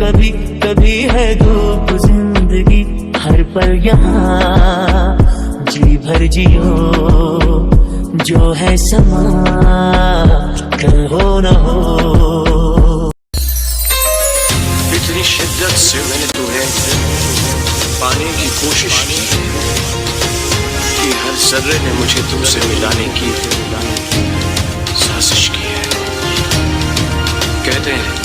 कभी कभी है धूप जिंदगी हर पल यहाँ जी भर जियो जो है समा कल हो न हो। इतनी शिद्दत से मैंने तुम्हें पाने की कोशिश की कि हर जर्रे ने मुझे तुमसे मिलाने की साजिश की है। कहते हैं